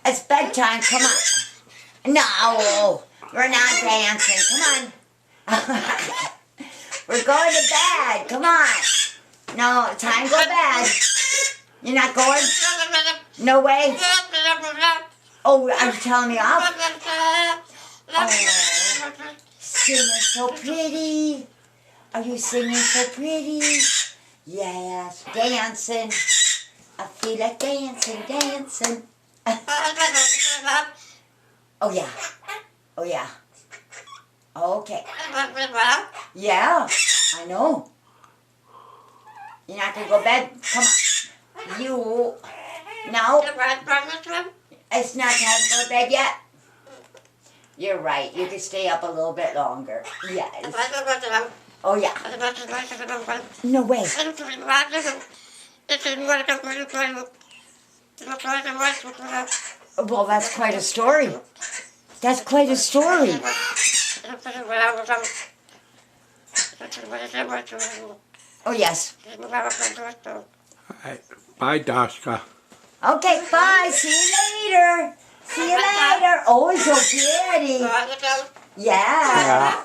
It's bedtime. Come on. No, we're not dancing. Come on. We're going to bed. Come on. No, time to go to bed. You're not going? No way. Oh, are you telling me off? Oh, singing so pretty. Are you singing so pretty? Yes, dancing. I feel like dancing, dancing. Oh, yeah. Oh, yeah. Okay. Yeah, I know. You're not going to go to bed? Come on. You. No. It's not time to go to bed yet. You're right. You can stay up a little bit longer. Yes. Oh, yeah. No way. Well, that's quite a story. That's quite a story. Oh, yes. All right. Bye, Dashka. Okay, bye. See you later. See you later. Oh, so pretty. Yeah.